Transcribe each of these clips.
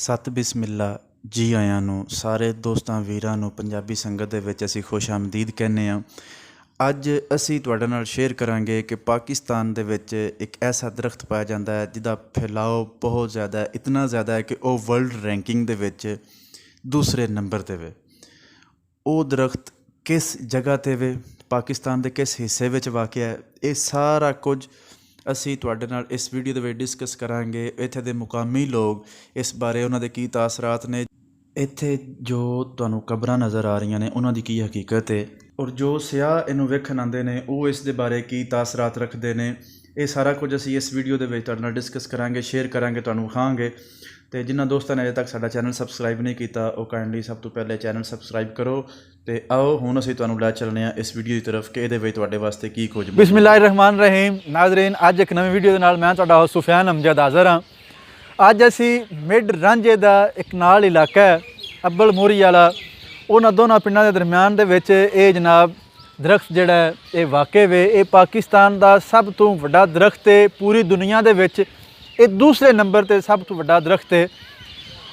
सत बिस्मिल्ला जी आयां नूं सारे दोस्तां वीरां नूं पंजाबी संगत दे विच असीं खुश आमदीद कहने आ। अज असीं तुहाडे नाल शेयर करांगे कि पाकिस्तान दे विच एक ऐसा दरख्त पाया जाता है जिहदा फैलाव बहुत ज़्यादा है, इतना ज़्यादा है कि वह वर्ल्ड रैंकिंग दे विच दूसरे नंबर ते वे। वो दरख्त किस जगह ते वे, पाकिस्तान दे किस हिस्से विच वाक़या है, ये सारा कुछ असी तुहाडे नाल इस वीडियो दे विच डिस्कस करांगे। इत्थे दे मुकामी लोग इस बारे उन्हां दे की तासरात ने, इत्थे जो तुहानूं कबरां नज़र आ रही ने उन्हां दी की हकीकत है, और जो सियाह इनूं वेखण आंदे ने वो इस दे बारे की तासरात रखते हैं। ये सारा कुछ असी इस वीडियो दे विच तुहाडे नाल डिस्कस करांगे, शेयर करांगे, तुहानूं विखांगे। तो जिन्हां दोस्तां ने अजे तक साडा चैनल सबसक्राइब नहीं किया वो काइंडली सब तो पहले चैनल सबसक्राइब करो। तो आओ हुण असीं तुहानूं लै चलने आ इस वीडियो की तरफ कि इहदे विच तुहाडे वास्ते की कुछ। बिस्मिल्लाहिर्रहमानिर्रहीम। नाज़रीन, अज एक नवी वीडियो दे नाल मैं तुहाडा होस्ट सुफियान अमजद हाज़र हाँ। अज असी मिड रांझे दा एक नाल इलाका है अब्बल मोरी वाला, उन्हां दोनों पिंडां दे दरम्यान दे विच ये जनाब दरख्त जिहड़ा है ये वाक़े वे। ये पाकिस्तान दा सब तो वड्डा दरख्त है, पूरी दुनिया दे विच ये दूसरे नंबर ते सब तो वड्डा दरख्त है।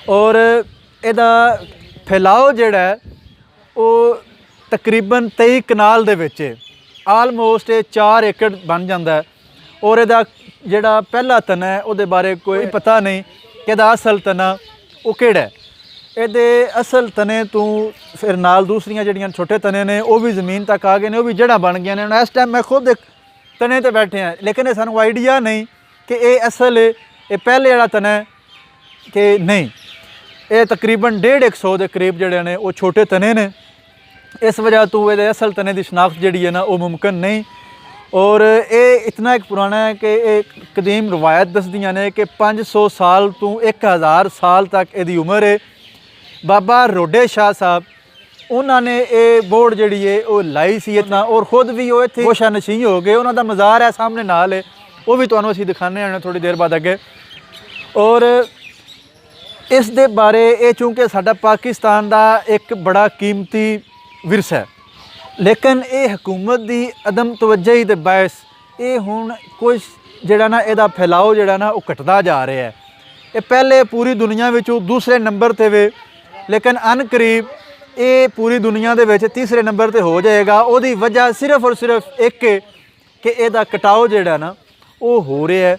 और इहदा फैलाव जिहड़ा है वो तकरीबन 23 कनाल दे विच है, आलमोस्ट 4 एकड़ बन जाता है। और इहदा जिहड़ा पहला तना है उहदे बारे कोई पता नहीं कि इहदा असल तना वो किहड़ा है। इहदे असल तने तो फिर नाल दूसरियां जिहड़ियां छोटे तने ने वो भी ज़मीन तक आ गए ने, वो भी जड़ा बन गई ने। इस टाइम मैं खुद एक तने ते बैठे हैं, लेकिन ये सानू आइडिया नहीं कि ये असल ये पहले वाला तना है कि नहीं। ये तकरीबन 150 के करीब जिहड़े ने वो छोटे तने ने, इस वजह तो ये असल तने की शनाख्त जी है ना वो मुमकिन नहीं। और ये इतना एक पुराना है कि एक कदीम रवायत दसदियाँ ने कि 500 साल तो 1000 साल तक यदी उम्र है। बाबा रोडे शाह साहब उन्होंने ये बोर्ड जी है वो लाई सी इतना, और खुद भी वो इतने गोशा नशीं हो गए। उन्होंने मज़ार है सामने नाल है, वो भी तुहानूं असीं दिखाने आने थोड़ी देर बाद अगे। और इस दे बारे ये चूँकि साडा पाकिस्तान का एक बड़ा कीमती विरसा है, लेकिन ये हुकूमत की अदम तवज्जोही दे बायस ये हुण कुछ जिहड़ा ना इहदा फैलाव जिहड़ा ना वो घटदा जा रहा है। ये पहले पूरी दुनिया विचों दूसरे नंबर ते वे, लेकिन अन करीब ये पूरी दुनिया दे विच तीसरे नंबर ते हो जाएगा। उहदी वजह सिर्फ और सिर्फ एक है कि इहदा कटाव जिहड़ा ना वो हो रहा है।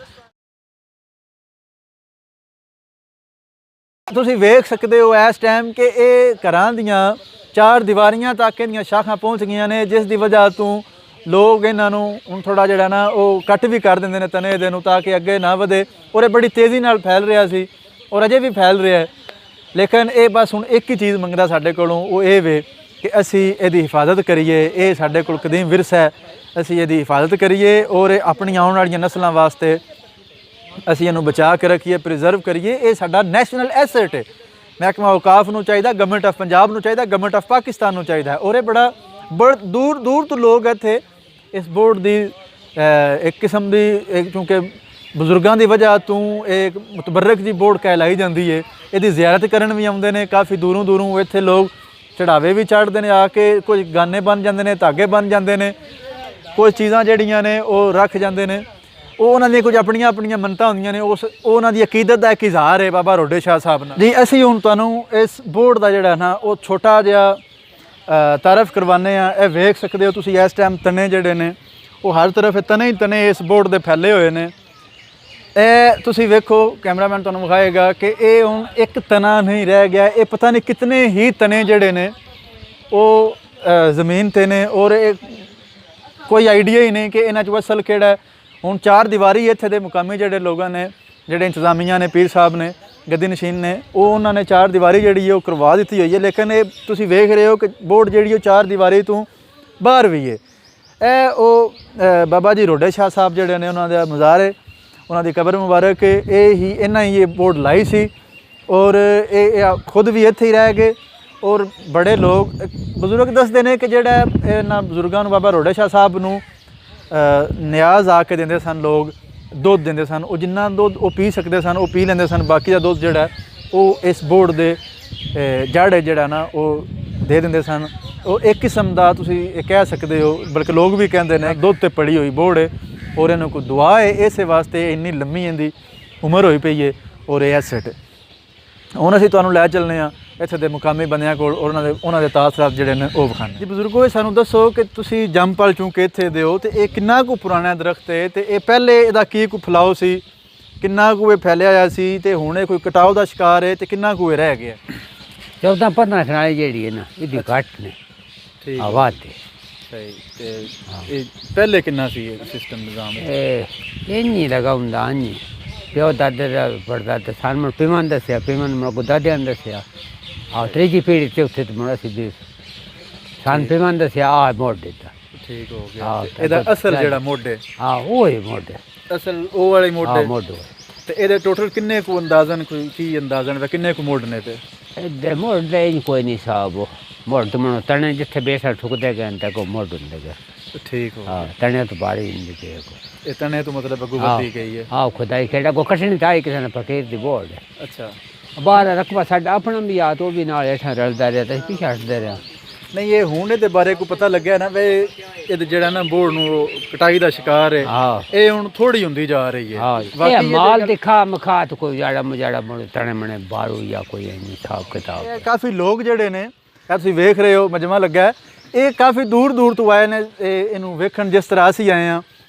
तुसीं वेख सकते हो इस टाइम कि ये घरां दियां 4 दीवारियां तक इहदियां शाखां पहुँच गई ने, जिस दी वजह तो लोग इन्हां नूं हुण थोड़ा जिहड़ा ना वो कट भी कर दिंदे ने तने दे नूं ताकि अगे ना वधे। और ये बड़ी तेज़ी नाल फैल रहा सी और अजे भी फैल रहा है। लेकिन ये बस हुण एक ही चीज़ मंगदा साडे कोलों, वो ये वे कि असी इहदी हिफाजत करिए। ये साडे कोल कदीम विरसा है, असी इहदी हिफाजत करिए और अपनी आउण वालियां नस्लां वास्ते असी इहनूं बचा के रखिए, प्रिजर्व करिए। ये साडा नैशनल एसेट है। महकमा औकाफ नूं चाहिदा, गवर्नमेंट ऑफ पंजाब नूं चाहिदा, गवर्नमेंट ऑफ पाकिस्तान नूं चाहिदा। और ये बड़ा दूर दूर तो लोग इत्थे इस बोर्ड की एक किस्म की चूँकि बजुर्गों की वजह तो एक मुतबरक जी बोर्ड कहलाई जाती है, ये जियारत करन भी आउंदे ने काफ़ी दूरों दूरों। इत्थे लोग चढ़ावे भी चढ़ते हैं आके, कुछ गाने बन जाते हैं, धागे बन जाते हैं, कुछ चीज़ां जिहड़ियां ने वो रख जाते हैं। वो उन्होंने कुछ अपनियां अपनियां मनतां होंदियां ने, उस उन्हां दी अकीदत का एक इजहार है बाबा रोडे शाह साहब नाल जी। असीं हुण तुहानूं इस बोर्ड का जिहड़ा ना वो छोटा जिहा तारफ करवाने आ। ये वेख सकते हो तुसीं इस टाइम तने जिहड़े ने वो हर तरफ तने ही तने इस बोर्ड दे फैले हुए ने। ਇਹ ਤੁਸੀਂ ਵੇਖੋ, कैमरामैन ਤੁਹਾਨੂੰ ਵਿਖਾਏਗਾ कि ਇਹ ਹੁਣ एक तना नहीं रह गया। ये पता नहीं कितने ही तने ਜਿਹੜੇ ਨੇ ਉਹ ਜ਼ਮੀਨ ਤੇ ਨੇ, और कोई आइडिया ही नहीं कि ਇਹਨਾਂ 'ਚ ਅਸਲ ਕਿਹੜਾ ਹੈ। ਹੁਣ 4 ਦੀਵਾਰੀ ਇੱਥੇ ਦੇ ਮੁਕਾਮੀ ਜਿਹੜੇ ਲੋਕਾਂ ਨੇ, ਜਿਹੜੇ ਇੰਤਜ਼ਾਮੀਆ ਨੇ, ਪੀਰ ਸਾਹਿਬ ਨੇ, ਗੱਦੀ ਨਸ਼ੀਨ ਨੇ, ਉਹ ਉਹਨਾਂ ਨੇ 4 ਦੀਵਾਰੀ ਜਿਹੜੀ ਹੈ ਉਹ ਕਰਵਾ ਦਿੱਤੀ ਹੋਈ ਹੈ। ਲੇਕਿਨ ਇਹ ਤੁਸੀਂ ਵੇਖ ਰਹੇ ਹੋ ਕਿ ਬੋਰਡ ਜਿਹੜੀ ਉਹ 4 ਦੀਵਾਰੀ ਤੋਂ ਬਾਹਰ ਵੀ ਹੈ। ਇਹ ਉਹ ਬਾਬਾ ਜੀ ਰੋਡੇ ਸ਼ਾਹ ਸਾਹਿਬ ਜਿਹੜੇ ਨੇ ਉਹਨਾਂ ਦਾ ਮਜ਼ਾਰ ਹੈ, उन्होंने कबर मुबारक ही इन्हें ही ये बोर्ड लाई सी। और ये खुद भी इत्थे ही रह गए। और बड़े लोग बजुर्ग दसते हैं कि जेड़ा इन्हां बजुर्गों नूं बाबा रोडे शाह साहब नूं न्याज आके देंदे सन, लोग दुध देंदे सन, वो जिन्ना दुध वो पी सकते सन वो पी लेंदे सन, बाकी का दुध जिहड़ा वो इस बोर्ड दे जड़ जिहड़ा ना वो दे देंदे सन। वो एक किस्म का तुसीं कह सकते हो, बल्कि लोग भी कहते हैं दुध ते पड़ी हुई बोर्ड है। और इन्हों कोई दुआ है, इस वास्ते इन्नी लम्मी इनकी उम्र होई पई है और ये एसेट। ਹੁਣ ਅਸੀਂ ਤੁਹਾਨੂੰ ਲੈ ਚੱਲਦੇ ਹਾਂ ਇੱਥੇ ਦੇ ਮੁਕਾਮੀ ਬੰਦਿਆਂ ਕੋਲ, ਉਹਨਾਂ ਦੇ ਤਾਸਰਾਤ ਜਿਹੜੇ ਨੇ ਉਹ ਵਿਖਾਣੇ ਜੀ। ਬਜ਼ੁਰਗੋ, ਇਹ ਸਾਨੂੰ ਦੱਸੋ ਕਿ ਤੁਸੀਂ ਜੰਮਪਲ ਚੂੰਕਿ ਇੱਥੇ ਦੇ ਹੋ, ਤੇ ਇਹ ਕਿੰਨਾ ਕੁ ਪੁਰਾਣਾ ਦਰਖਤ ਹੈ, ਤੇ ਇਹ ਪਹਿਲੇ ਇਹਦਾ ਕੀ ਕੁ ਫੈਲਾਓ ਸੀ, ਕਿੰਨਾ ਕੁ ਇਹ ਫੈਲਿਆ ਹੋਇਆ ਸੀ, ਤੇ ਹੁਣ ਇਹ ਕੋਈ ਕਟਾਓ ਦਾ ਸ਼ਿਕਾਰ ਹੈ, ਤੇ ਕਿੰਨਾ ਕੁ ਇਹ ਰਹਿ ਗਿਆ? 14-15 ਕਨਾਲੀ ਜਿਹੜੀ ਹੈ ਨਾ ਇਹਦੀ ਘੱਟ ਨੇ ਠੀਕ ਆਵਾਜ਼ ਤੇ ਸਹੀ। ਤੇ ਇਹ ਪਹਿਲੇ ਕਿੰਨਾ ਸੀ ਇਹ ਸਿਸਟਮ ਨਿਜ਼ਾਮ? ਇਹ ਨਹੀਂ ਲਗਾ ਹੁੰਦਾ ਨਹੀਂ ਪਿਓ ਦਾਦੇ ਦਾ ਪੜਦਾਦੇ ਸਾਨੂੰ ਪੀਮਨ ਦੱਸਿਆ, ਪੀਮਨ ਮੈਨੂੰ ਦਾਦਿਆਂ ਨੇ ਦੱਸਿਆ, ਆ ਤੀਜੀ ਪੀੜ੍ਹੀ ਤੇ ਉੱਥੇ ਤੇ ਮੁੰਡਾ ਸੀ ਸਾਨੂੰ ਪੀਮਨ ਦੱਸਿਆ ਆ ਮੋੜ ਦਿੱਤਾ। ਠੀਕ ਹੋ ਗਿਆ। ਇਹਦਾ ਅਸਲ ਜਿਹੜਾ ਮੋਢੇ, ਹਾਂ ਉਹ ਹੀ ਮੋਢੇ, ਅਸਲ ਉਹ ਵਾਲੇ ਮੋਢੇ। ਮੋਢੇ ਤੇ ਇਹਦੇ ਟੋਟਲ ਕਿੰਨੇ ਕੁ ਅੰਦਾਜ਼ਨ, ਕੋਈ ਕੀ ਅੰਦਾਜ਼ਨ ਵੇ ਕਿੰਨੇ ਕੁ ਮੋਢ ਨੇ? ਤੇ ਇਹਦੇ ਮੋਢੇ ਕੋਈ ਨਹੀਂ ਸਾਬ ਮੋੜ ਤੋਂ ਮੈਨੂੰ ਤਣੇ ਜਿੱਥੇ ਬੇਸਾ ਠੁਕਦੇ ਗਏ ਤਾਂ ਕੋ ਮੋੜ ਹੁੰਦੇ ਗਏ। ਠੀਕ ਹੋ। ਹਾਂ ਤਣੇ ਤੋਂ ਬਾੜੀ ਨਹੀਂ ਦੇ ਕੋ ਇਹ ਤਣੇ ਤੋਂ ਮਤਲਬ ਅੱਗੋਂ ਵੱਧੀ ਗਈ ਹੈ। ਹਾਂ ਖੁਦਾਈ ਕਿਹੜਾ ਕੋ ਕਸ਼ਣੀ ਤਾਈ ਕਿਸੇ ਨੇ ਫਕੀਰ ਦੀ ਬੋੜ। ਅੱਛਾ। ਬਾਹਰ ਰਕਬਾ ਸਾਡਾ ਆਪਣਾ ਵੀ ਆ ਤੋਂ ਵੀ ਨਾਲ ਹੇਠਾਂ ਰਲਦਾ ਰਿਹਾ ਤੇ ਪਿੱਛੇ ਹਟਦੇ ਰਿਹਾ। ਨਹੀਂ ਇਹ ਹੁਣ ਇਹਦੇ ਬਾਰੇ ਕੋਈ ਪਤਾ ਲੱਗਿਆ ਨਾ ਵੇ ਇਹਦੇ ਜਿਹੜਾ ਨਾ ਬੋੜ ਨੂੰ ਕਟਾਈ ਦਾ ਸ਼ਿਕਾਰ ਹੈ, ਇਹ ਹੁਣ ਥੋੜੀ ਹੁੰਦੀ ਜਾ ਰਹੀ ਹੈ। ਇਹ ਮਾਲ ਦਿਖਾ ਮਖਾ ਤੇ ਕੋਈ ਜਾੜਾ ਮਜਾੜਾ ਮੁੰਡੇ ਤਣੇ ਮਣੇ ਬਾਰੂ ਜਾਂ ਕੋਈ ਨਹੀਂ ਹਿਸਾਬ ਕਿਤਾਬ। ਇਹ ਕਾਫੀ ਲੋਕ ਜਿਹੜੇ ਨੇ, ਤੁਸੀਂ ਵੇਖ ਰਹੇ ਹੋ ਮਜਮਾ ਲੱਗਾ ਹੈ, ਇਹ ਕਾਫੀ ਦੂਰ ਦੂਰ ਤੋਂ ਆਏ ਨੇ ਇਹਨੂੰ ਵੇਖਣ। ਜਿਸ ਤਰ੍ਹਾਂ ਅਸੀਂ ਆਏ ਹਾਂ,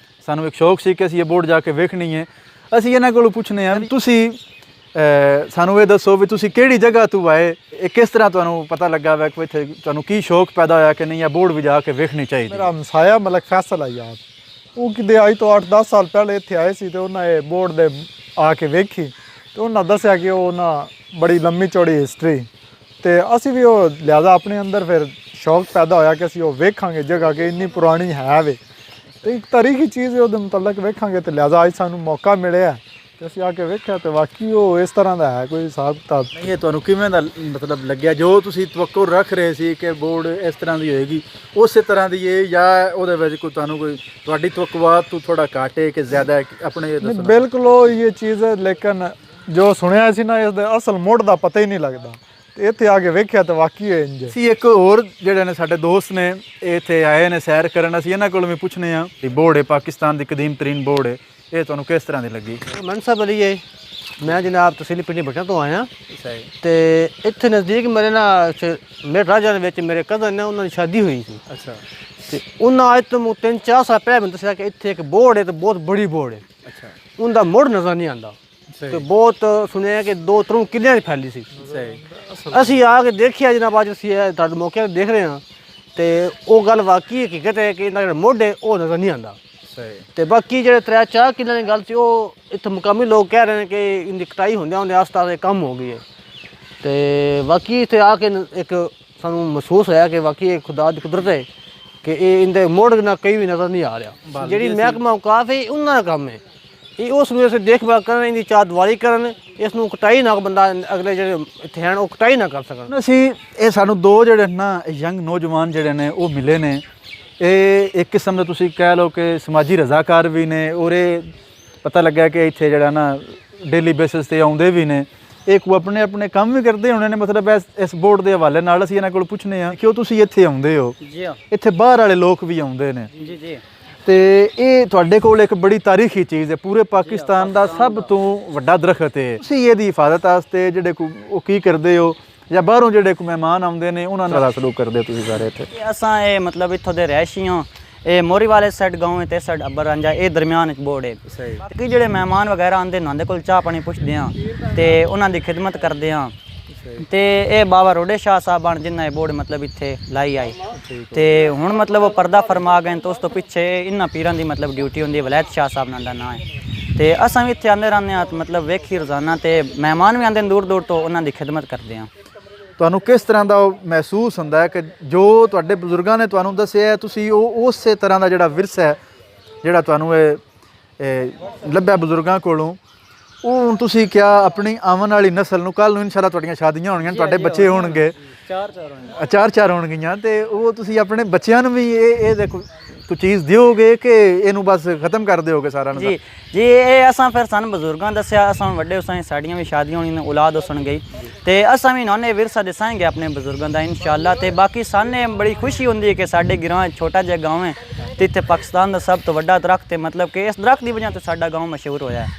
ਸਾਨੂੰ ਇੱਕ ਸ਼ੌਕ ਸੀ ਕਿ ਅਸੀਂ ਇਹ ਬੋਰਡ ਜਾ ਕੇ ਵੇਖਣੀ ਹੈ। ਅਸੀਂ ਇਹਨਾਂ ਕੋਲੋਂ ਪੁੱਛਨੇ ਆ, ਤੁਸੀਂ ਸਾਨੂੰ ਇਹ ਦੱਸੋ ਵੀ ਤੁਸੀਂ ਕਿਹੜੀ ਜਗ੍ਹਾ ਤੋਂ ਆਏ, ਇਹ ਕਿਸ ਤਰ੍ਹਾਂ ਤੁਹਾਨੂੰ ਪਤਾ ਲੱਗਾ ਵਾ ਕਿ ਇੱਥੇ ਤੁਹਾਨੂੰ ਕੀ ਸ਼ੌਕ ਪੈਦਾ ਹੋਇਆ ਕਿ ਨਹੀਂ ਇਹ ਬੋਰਡ ਵੀ ਜਾ ਕੇ ਵੇਖਣੀ ਚਾਹੀਦੀ? ਮੇਰਾ ਹਮਸਾਇਆ ਮਲਕ ਫੈਸਲ ਆ ਯਾਦ, ਉਹ ਕਿਤੇ ਅੱਜ ਤੋਂ 8-10 ਸਾਲ ਪਹਿਲੇ ਇੱਥੇ ਆਏ ਸੀ, ਤੇ ਉਹਨਾਂ ਇਹ ਬੋਰਡ ਦੇ ਆ ਕੇ ਵੇਖੀ, ਤੇ ਉਹਨਾਂ ਦੱਸਿਆ ਕਿ ਉਹ ਨਾ ਬੜੀ ਲੰਮੀ ਚੌੜੀ ਹਿਸਟਰੀ, ਤੇ ਅਸੀਂ ਵੀ ਉਹ ਲਿਹਾਜ਼ਾ ਆਪਣੇ ਅੰਦਰ ਫਿਰ ਸ਼ੌਕ ਪੈਦਾ ਹੋਇਆ ਕਿ ਅਸੀਂ ਉਹ ਵੇਖਾਂਗੇ ਜਗ੍ਹਾ ਕਿ ਇੰਨੀ ਪੁਰਾਣੀ ਹੈ ਵੇ, ਤੇ ਇੱਕ ਤਾਰੀਖੀ ਚੀਜ਼ ਹੈ ਉਹਦੇ ਮੁਤਲਕ ਵੇਖਾਂਗੇ। ਤੇ ਲਿਹਾਜ਼ਾ ਅੱਜ ਸਾਨੂੰ ਮੌਕਾ ਮਿਲਿਆ ਤੇ ਅਸੀਂ ਆ ਕੇ ਵੇਖਿਆ, ਤੇ ਵਾਕਈ ਉਹ ਇਸ ਤਰ੍ਹਾਂ ਦਾ ਹੈ, ਕੋਈ ਹਿਸਾਬ ਕਿਤਾਬ ਨਹੀਂ। ਇਹ ਤੁਹਾਨੂੰ ਕਿਵੇਂ ਦਾ ਮਤਲਬ ਲੱਗਿਆ, ਜੋ ਤੁਸੀਂ ਤਵੱਕੁ ਰੱਖ ਰਹੇ ਸੀ ਕਿ ਬੋਰਡ ਇਸ ਤਰ੍ਹਾਂ ਦੀ ਹੋਏਗੀ ਉਸੇ ਤਰ੍ਹਾਂ ਦੀ ਹੈ, ਜਾਂ ਉਹਦੇ ਵਿੱਚ ਕੋਈ ਤੁਹਾਨੂੰ ਕੋਈ ਤੁਹਾਡੀ ਤਵੱਕੁਆਤ ਤੋਂ ਥੋੜਾ ਘੱਟ ਹੈ ਕਿ ਜ਼ਿਆਦਾ ਹੈ? ਆਪਣੇ ਦੱਸੋ। ਬਿਲਕੁਲ ਉਹ ਇਹ ਚੀਜ਼ ਹੈ, ਲੇਕਿਨ ਜੋ ਸੁਣਿਆ ਸੀ ਨਾ ਇਸ ਦੇ ਅਸਲ ਮੁੱਢ ਦਾ ਪਤਾ ਹੀ ਨਹੀਂ ਲੱਗਦਾ, ਤੇ ਇੱਥੇ ਆ ਕੇ ਵੇਖਿਆ ਤਾਂ ਵਾਕਈ ਇੰਜ। ਅਸੀਂ ਇੱਕ ਹੋਰ ਜਿਹੜੇ ਨੇ ਸਾਡੇ ਦੋਸਤ ਨੇ ਇਹ ਇੱਥੇ ਆਏ ਨੇ ਸੈਰ ਕਰਨ, ਅਸੀਂ ਇਹਨਾਂ ਕੋਲੋਂ ਵੀ ਪੁੱਛਨੇ ਆ। ਬੋਰਡ ਹੈ ਪਾਕਿਸਤਾਨ ਦੀ ਕਦੀਮ ਤਰੀਨ ਬੋਰਡ ਹੈ, ਇਹ ਤੁਹਾਨੂੰ ਕਿਸ ਤਰ੍ਹਾਂ ਦੀ ਲੱਗੀ? ਮਨਸਬ ਅਲੀ ਹੈ, ਮੈਂ ਜਨਾਬ ਤਹਿਸੀਲ ਪਿੰਡੀ ਭੱਟਾ ਤੋਂ ਆਇਆ। ਸਹੀ। ਤੇ ਇੱਥੇ ਨਜ਼ਦੀਕ ਮੇਰੇ ਨਾਲ ਮੇਰੇ ਰਾਜਾਂ ਦੇ ਵਿੱਚ ਮੇਰੇ ਕਜ਼ਨ ਨੇ, ਉਹਨਾਂ ਦੀ ਸ਼ਾਦੀ ਹੋਈ ਸੀ। ਅੱਛਾ। ਤੇ ਉਹਨਾਂ ਅੱਜ ਤੋਂ 3-4 ਸਾਲ ਪਹਿਲਾਂ ਮੈਨੂੰ ਦੱਸਿਆ ਕਿ ਇੱਥੇ ਇੱਕ ਬੋਰਡ ਹੈ, ਤੇ ਬਹੁਤ ਬੜੀ ਬੋਰਡ ਹੈ। ਅੱਛਾ। ਉਹਦਾ ਮੁੜ ਨਜ਼ਰ ਨਹੀਂ ਆਉਂਦਾ, ਤੇ ਬਹੁਤ ਸੁਣਿਆ ਕਿ 2-3 ਕਿੱਲਿਆਂ 'ਚ ਫੈਲੀ ਸੀ। ਸਹੀ। ਅਸੀਂ ਆ ਕੇ ਦੇਖਿਆ ਜਨਾਬ, ਅੱਜ ਅਸੀਂ ਤੁਹਾਡੇ ਮੌਕੇ 'ਤੇ ਦੇਖ ਰਹੇ ਹਾਂ, ਤੇ ਉਹ ਗੱਲ ਵਾਕਈ ਹਕੀਕਤ ਹੈ ਕਿ ਇਹਨਾਂ ਜਿਹੜਾ ਮੁੱਢ ਹੈ ਉਹ ਨਜ਼ਰ ਨਹੀਂ ਆਉਂਦਾ। ਸਹੀ। ਤੇ ਬਾਕੀ ਜਿਹੜੇ 3-4 ਕਿੱਲਿਆਂ ਦੀ ਗੱਲ ਸੀ, ਉਹ ਇੱਥੇ ਮੁਕਾਮੀ ਲੋਕ ਕਹਿ ਰਹੇ ਨੇ ਕਿ ਇਹਦੀ ਕਟਾਈ ਹੁੰਦਿਆਂ ਹੁੰਦੇ ਆਸ-ਪਾਸ ਕੰਮ ਹੋ ਗਈ ਹੈ। ਤੇ ਬਾਕੀ ਇੱਥੇ ਆ ਕੇ ਇੱਕ ਸਾਨੂੰ ਮਹਿਸੂਸ ਹੋਇਆ ਕਿ ਵਾਕਈ ਇਹ ਖੁਦਾ ਦੀ ਕੁਦਰਤ ਹੈ ਕਿ ਇਹ ਇਹਦੇ ਮੁੱਢ ਨਾਲ ਕਈ ਵੀ ਨਜ਼ਰ ਨਹੀਂ ਆ ਰਿਹਾ। ਜਿਹੜੀ ਮਹਿਕਮਾ ਔਕਾਫ ਹੈ ਉਹਨਾਂ ਦਾ ਕੰਮ ਹੈ, ਇਹ ਉਸ ਨੂੰ ਅਸੀਂ ਦੇਖਭਾਲ ਕਰਨ, ਇਹਦੀ ਚਾਰਦੀਵਾਰੀ ਕਰਨ, ਇਸ ਨੂੰ ਕਟਾਈ ਨਾ ਬੰਦਾ ਅਗਲੇ ਜਿਹੜੇ ਇੱਥੇ ਹਨ ਉਹ ਕਟਾਈ ਨਾ ਕਰ ਸਕਣ। ਅਸੀਂ ਇਹ ਸਾਨੂੰ ਦੋ ਜਿਹੜੇ ਨਾ ਯੰਗ ਨੌਜਵਾਨ ਜਿਹੜੇ ਨੇ ਉਹ ਮਿਲੇ ਨੇ, ਇਹ ਇੱਕ ਕਿਸਮ ਦਾ ਤੁਸੀਂ ਕਹਿ ਲਓ ਕਿ ਸਮਾਜੀ ਰਜ਼ਾਕਾਰ ਵੀ ਨੇ, ਔਰ ਇਹ ਪਤਾ ਲੱਗਾ ਕਿ ਇੱਥੇ ਜਿਹੜਾ ਨਾ ਡੇਲੀ ਬੇਸਿਸ 'ਤੇ ਆਉਂਦੇ ਵੀ ਨੇ। ਇਹ ਕੋ ਆਪਣੇ ਆਪਣੇ ਕੰਮ ਵੀ ਕਰਦੇ ਹੋਣੇ ਨੇ, ਮਤਲਬ ਇਸ ਬੋਰਡ ਦੇ ਹਵਾਲੇ ਨਾਲ ਅਸੀਂ ਇਹਨਾਂ ਕੋਲ ਪੁੱਛਨੇ ਆ ਕਿ ਤੁਸੀਂ ਇੱਥੇ ਆਉਂਦੇ ਹੋ, ਇੱਥੇ ਬਾਹਰ ਵਾਲੇ ਲੋਕ ਵੀ ਆਉਂਦੇ ਨੇ, ਤੇ ਇਹ ਤੁਹਾਡੇ ਕੋਲ ਇੱਕ ਬੜੀ ਤਾਰੀਖੀ ਚੀਜ਼ ਹੈ, ਪੂਰੇ ਪਾਕਿਸਤਾਨ ਦਾ ਸਭ ਤੋਂ ਵੱਡਾ ਦਰਖਤ ਹੈ। ਤੁਸੀਂ ਇਹਦੀ ਹਿਫਾਜ਼ਤ ਵਾਸਤੇ ਜਿਹੜੇ ਕੋ ਉਹ ਕੀ ਕਰਦੇ ਹੋ, ਜਾਂ ਬਾਹਰੋਂ ਜਿਹੜੇ ਕੋ ਮਹਿਮਾਨ ਆਉਂਦੇ ਨੇ ਉਹਨਾਂ ਨਾਲ ਸਲੂਕ ਕਰਦੇ ਹੋ ਤੁਸੀਂ ਸਾਰੇ ਇੱਥੇ? ਅਸਾਂ ਇਹ ਮਤਲਬ ਇੱਥੋਂ ਦੇ ਰਹਿਸ਼ੀ ਹਾਂ, ਇਹ ਮੋਰੀ ਵਾਲੇ ਸਾਈਡ ਗਾਉਂ ਤੇ ਸਾਈਡ ਅੱਬਰ ਰਾਂਝਾ, ਇਹ ਦਰਮਿਆਨ 'ਚ ਬੋਰਡ ਹੈ। ਸਹੀ। ਕਿ ਜਿਹੜੇ ਮਹਿਮਾਨ ਵਗੈਰਾ ਆਉਂਦੇ ਨੇ ਉਹਦੇ ਕੋਲ ਚਾਹ ਪਾਣੀ ਪੁੱਛਦੇ ਹਾਂ ਤੇ ਉਹਨਾਂ ਦੀ ਖਿਦਮਤ ਕਰਦੇ ਹਾਂ। ਤੇ ਇਹ ਬਾਬਾ ਰੋਡੇ ਸ਼ਾਹ ਸਾਹਿਬ ਬਣ ਜਿਨ੍ਹਾਂ ਇਹ ਬੋਰਡ ਮਤਲਬ ਇੱਥੇ ਲਾਈ ਆਈ, ਤੇ ਹੁਣ ਮਤਲਬ ਉਹ ਪਰਦਾ ਫਰਮਾ ਗਏ ਤੇ ਉਸ ਤੋਂ ਪਿੱਛੇ ਇਹਨਾਂ ਪੀਰਾਂ ਦੀ ਮਤਲਬ ਡਿਊਟੀ ਹੁੰਦੀ ਹੈ, ਵਲੈਤ ਸ਼ਾਹ ਸਾਹਿਬ ਨਾਲ ਦਾ ਨਾਂ ਹੈ। ਤੇ ਅਸਾਂ ਵੀ ਇੱਥੇ ਆਉਂਦੇ ਰਹਿੰਦੇ ਹਾਂ, ਮਤਲਬ ਵੇਖੀ ਰੋਜ਼ਾਨਾ, ਤੇ ਮਹਿਮਾਨ ਵੀ ਆਉਂਦੇ ਨੇ ਦੂਰ ਦੂਰ ਤੋਂ, ਉਹਨਾਂ ਦੀ ਖਿਦਮਤ ਕਰਦੇ ਹਾਂ। ਤੁਹਾਨੂੰ ਕਿਸ ਤਰ੍ਹਾਂ ਦਾ ਮਹਿਸੂਸ ਹੁੰਦਾ ਹੈ ਕਿ ਜੋ ਤੁਹਾਡੇ ਬਜ਼ੁਰਗਾਂ ਨੇ ਤੁਹਾਨੂੰ ਦੱਸਿਆ, ਤੁਸੀਂ ਉਹ ਉਸੇ ਤਰ੍ਹਾਂ ਦਾ ਜਿਹੜਾ ਵਿਰਸਾ ਹੈ ਜਿਹੜਾ ਤੁਹਾਨੂੰ ਇਹ ਲੱਭਿਆ ਬਜ਼ੁਰਗਾਂ ਕੋਲੋਂ, ਉਹ ਹੁਣ ਤੁਸੀਂ ਕਿਹਾ ਆਪਣੀ ਆਉਣ ਵਾਲੀ ਨਸਲ ਨੂੰ, ਕੱਲ੍ਹ ਨੂੰ ਇਨਸ਼ਾਅੱਲਾ ਤੁਹਾਡੀਆਂ ਸ਼ਾਦੀਆਂ ਹੋਣਗੀਆਂ, ਤੁਹਾਡੇ ਬੱਚੇ ਹੋਣਗੇ, ਚਾਰ ਹੋਣਗੀਆਂ, ਤੇ ਉਹ ਤੁਸੀਂ ਆਪਣੇ ਬੱਚਿਆਂ ਨੂੰ ਵੀ ਇਹ ਦੇਖੋ ਕੋਈ ਚੀਜ਼ ਦਿਓਗੇ ਕਿ ਇਹਨੂੰ ਬਸ ਖਤਮ ਕਰ ਦਿਓਗੇ ਸਾਰਾ ਜੀ ਜੀ ਇਹ ਅਸਾਂ ਫਿਰ ਸਾਨੂੰ ਬਜ਼ੁਰਗਾਂ ਦੱਸਿਆ, ਅਸਾਂ ਵੱਡੇ ਉਸਾਂ ਸਾਡੀਆਂ ਵੀ ਸ਼ਾਦੀਆਂ ਹੋਣੀ ਨੇ, ਔਲਾਦ ਉਸਣ ਗਈ ਤੇ ਅਸਾਂ ਵੀ ਨਾਨੇ ਵਿਰਸਾ ਦਸਾਂਗੇ ਆਪਣੇ ਬਜ਼ੁਰਗਾਂ ਦਾ ਇਨਸ਼ਾਅੱਲਾ। ਤੇ ਬਾਕੀ ਸਾਨੇ ਬੜੀ ਖੁਸ਼ੀ ਹੁੰਦੀ ਹੈ ਕਿ ਸਾਡੇ ਗਿਰਾਂ ਛੋਟਾ ਜਿਹਾ ਗਾँव ਹੈ ਤੇ ਇੱਥੇ ਪਾਕਿਸਤਾਨ ਦਾ ਸਭ ਤੋਂ ਵੱਡਾ ਦਰਖਤ ਹੈ, ਮਤਲਬ ਕਿ ਇਸ ਦਰਖਤ ਦੀ ਵਜ੍ਹਾ ਤੋਂ ਸਾਡਾ ਗਾँव ਮਸ਼ਹੂਰ ਹੋਇਆ ਹੈ।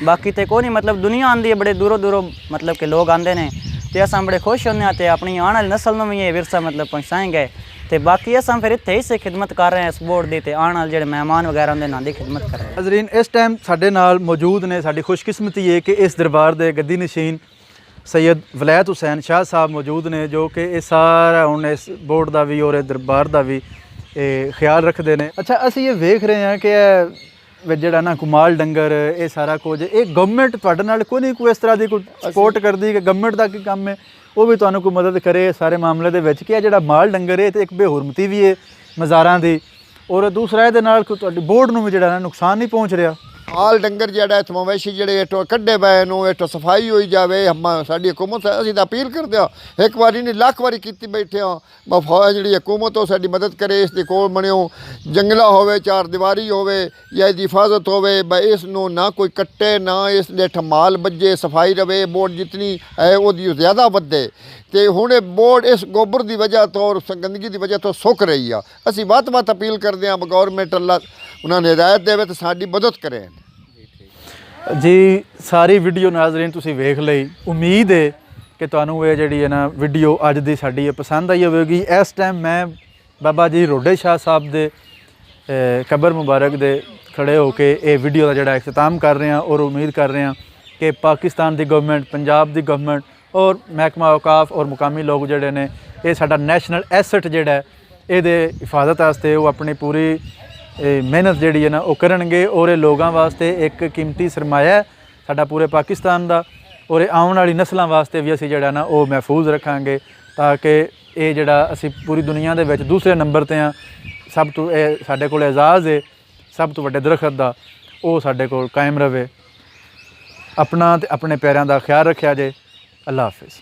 ਬਾਕੀ ਤੇ ਕੋਈ ਨਹੀਂ, ਮਤਲਬ ਦੁਨੀਆ ਆਉਂਦੀ ਹੈ ਬੜੇ ਦੂਰੋਂ ਦੂਰੋਂ, ਮਤਲਬ ਕਿ ਲੋਕ ਆਉਂਦੇ ਨੇ ਤੇ ਅਸਾਂ ਬੜੇ ਖੁਸ਼ ਹੁੰਦੇ ਹਾਂ ਤੇ ਆਪਣੀ ਆਉਣ ਵਾਲੀ ਨਸਲ ਨੂੰ ਵੀ ਇਹ ਵਿਰਸਾ ਮਤਲਬ ਪਹੁੰਚਾਏਂਗੇ। ਤੇ ਬਾਕੀ ਅਸਾਂ ਫਿਰ ਇੱਥੇ ਇਸੇ ਖਿਦਮਤ ਕਰ ਰਹੇ ਹਾਂ ਇਸ ਬੋਰਡ ਦੀ, ਤੇ ਆਉਣ ਵਾਲੇ ਜਿਹੜੇ ਮਹਿਮਾਨ ਵਗੈਰਾ ਹੁੰਦੇ ਉਹਨਾਂ ਦੀ ਖਿਦਮਤ ਕਰ ਰਹੇ ਹਾਂ। ਨਾਜ਼ਰੀਨ, ਇਸ ਟਾਈਮ ਸਾਡੇ ਨਾਲ ਮੌਜੂਦ ਨੇ, ਸਾਡੀ ਖੁਸ਼ਕਿਸਮਤੀ ਹੈ ਕਿ ਇਸ ਦਰਬਾਰ ਦੇ ਗੱਦੀ ਨਸ਼ੀਨ ਸੈयद ਵਲੈਤ ਹੁਸੈਨ ਸ਼ਾਹ ਸਾਹਿਬ ਮੌਜੂਦ ਨੇ, ਜੋ ਕਿ ਇਹ ਸਾਰਾ ਹੁਣ ਇਸ ਬੋਰਡ ਦਾ ਵੀ ਔਰ ਇਹ ਦਰਬਾਰ ਦਾ ਵੀ ਇਹ ਖਿਆਲ ਰੱਖਦੇ ਨੇ। ਅੱਛਾ, ਅਸੀਂ ਇਹ ਵੇਖ ਰਹੇ ਹਾਂ ਕਿ ਇਹ ਜਿਹੜਾ ਨਾ ਕੁਮਾਲ ਡੰਗਰ ਇਹ ਸਾਰਾ ਕੁਝ, ਇਹ ਗਵਰਨਮੈਂਟ ਤੁਹਾਡੇ ਨਾਲ ਕੋਈ ਨਹੀਂ ਕੋਈ ਇਸ ਤਰ੍ਹਾਂ ਦੀ ਕੋਈ ਸਪੋਰਟ ਕਰਦੀ ਕਿ ਗਵਰਨਮੈਂਟ ਦਾ ਕੀ ਕੰਮ ਹੈ ਉਹ ਵੀ ਤੁਹਾਨੂੰ ਕੋਈ ਮਦਦ ਕਰੇ ਸਾਰੇ ਮਾਮਲੇ ਦੇ ਵਿੱਚ, ਕਿ ਇਹ ਜਿਹੜਾ ਮਾਲ ਡੰਗਰ ਹੈ ਤੇ ਇੱਕ ਬੇਹੁਰਮਤੀ ਵੀ ਹੈ ਮਜ਼ਾਰਾਂ ਦੀ, ਔਰ ਦੂਸਰਾ ਇਹਦੇ ਨਾਲ ਕੋਈ ਤੁਹਾਡੀ ਬੋਰਡ ਨੂੰ ਵੀ ਜਿਹੜਾ ਨਾ ਨੁਕਸਾਨ ਨਹੀਂ ਪਹੁੰਚ ਰਿਹਾ। ਮਾਲ ਡੰਗਰ ਜਿਹੜਾ ਇੱਥੋਂ ਮਵੇਸ਼ੀ ਜਿਹੜੇ ਇੱਥੋਂ ਕੱਢੇ ਪਏ ਨੂੰ ਇੱਥੋਂ ਸਫਾਈ ਹੋਈ ਜਾਵੇ। ਸਾਡੀ ਹਕੂਮਤ ਅਸੀਂ ਤਾਂ ਅਪੀਲ ਕਰਦੇ ਹਾਂ, ਇੱਕ ਵਾਰੀ ਨਹੀਂ ਲੱਖ ਵਾਰੀ ਕੀਤੀ ਬੈਠੇ ਹਾਂ, ਮਫਾ ਜਿਹੜੀ ਹਕੂਮਤ ਉਹ ਸਾਡੀ ਮਦਦ ਕਰੇ। ਇਸ ਦੇ ਕੋਲ ਬਣਿਓ ਜੰਗਲਾ ਹੋਵੇ, ਚਾਰ ਦੀਵਾਰੀ ਹੋਵੇ ਜਾਂ ਇਹਦੀ ਹਿਫਾਜ਼ਤ ਹੋਵੇ, ਇਸ ਨੂੰ ਨਾ ਕੋਈ ਕੱਟੇ, ਨਾ ਇਸ ਦੇ ਮਾਲ ਵੱਜੇ, ਸਫਾਈ ਰਵੇ, ਬੋਰਡ ਜਿਤਨੀ ਹੈ ਉਹਦੀ ਜ਼ਿਆਦਾ ਵੱਧੇ। ਤੇ ਹੁਣ ਇਹ ਬੋਰਡ ਇਸ ਗੋਬਰ ਦੀ ਵਜ੍ਹਾ ਤੋਂ ਔਰ ਗੰਦਗੀ ਦੀ ਵਜ੍ਹਾ ਤੋਂ ਸੁੱਕ ਰਹੀ ਆ। ਅਸੀਂ ਵੱਧ ਅਪੀਲ ਕਰਦੇ ਹਾਂ ਗੌਰਮੈਂਟ ਅੱਲਾ ਉਹਨਾਂ ਨੇ ਹਦਾਇਤ ਦੇਵੇ ਤੇ ਸਾਡੀ ਮਦਦ ਕਰੇ। ਜੀ, ਸਾਰੀ ਵੀਡੀਓ ਨਾਜ਼ਰੀਨ ਤੁਸੀਂ ਵੇਖ ਲਈ, ਉਮੀਦ ਹੈ ਕਿ ਤੁਹਾਨੂੰ ਇਹ ਜਿਹੜੀ ਹੈ ਨਾ ਵੀਡੀਓ ਅੱਜ ਦੀ ਸਾਡੀ ਇਹ ਪਸੰਦ ਆਈ ਹੋਵੇਗੀ। ਇਸ ਟਾਈਮ ਮੈਂ ਬਾਬਾ ਜੀ ਰੋਡੇ ਸ਼ਾਹ ਸਾਹਿਬ ਦੇ ਕਬਰ ਮੁਬਾਰਕ ਦੇ ਖੜੇ ਹੋ ਕੇ ਇਹ ਵੀਡੀਓ ਦਾ ਜਿਹੜਾ ਇਖਤਤਾਮ ਕਰ ਰਹੇ ਹਾਂ, ਔਰ ਉਮੀਦ ਕਰ ਰਹੇ ਹਾਂ ਕਿ ਪਾਕਿਸਤਾਨ ਦੀ ਗਵਰਨਮੈਂਟ, ਪੰਜਾਬ ਦੀ ਗਵਰਨਮੈਂਟ ਔਰ ਮਹਿਕਮਾ ਔਕਾਫ ਔਰ ਮੁਕਾਮੀ ਲੋਕ ਜਿਹੜੇ ਨੇ ਇਹ ਸਾਡਾ ਨੈਸ਼ਨਲ ਐਸਟ ਜਿਹੜਾ ਇਹਦੇ ਹਿਫਾਜ਼ਤ ਵਾਸਤੇ ਉਹ ਆਪਣੀ ਪੂਰੀ ਮਿਹਨਤ ਜਿਹੜੀ ਹੈ ਨਾ ਉਹ ਕਰਨਗੇ, ਔਰ ਇਹ ਲੋਕਾਂ ਵਾਸਤੇ ਇੱਕ ਕੀਮਤੀ ਸਰਮਾਇਆ ਹੈ ਸਾਡਾ ਪੂਰੇ ਪਾਕਿਸਤਾਨ ਦਾ, ਔਰ ਇਹ ਆਉਣ ਵਾਲੀ ਨਸਲਾਂ ਵਾਸਤੇ ਵੀ ਅਸੀਂ ਜਿਹੜਾ ਨਾ ਉਹ ਮਹਿਫੂਜ਼ ਰੱਖਾਂਗੇ, ਤਾਂ ਕਿ ਇਹ ਜਿਹੜਾ ਅਸੀਂ ਪੂਰੀ ਦੁਨੀਆ ਦੇ ਵਿੱਚ ਦੂਸਰੇ ਨੰਬਰ 'ਤੇ ਹਾਂ, ਸਭ ਤੋਂ ਇਹ ਸਾਡੇ ਕੋਲ ਇਜਾਜ਼ ਹੈ ਸਭ ਤੋਂ ਵੱਡੇ ਦਰਖਤ ਦਾ, ਉਹ ਸਾਡੇ ਕੋਲ ਕਾਇਮ ਰਵੇ। ਆਪਣਾ ਤੇ ਆਪਣੇ ਪਿਆਰਿਆਂ ਦਾ ਖਿਆਲ ਰੱਖਿਆ ਜੇ। ਅੱਲਾ ਹਾਫਿਜ਼।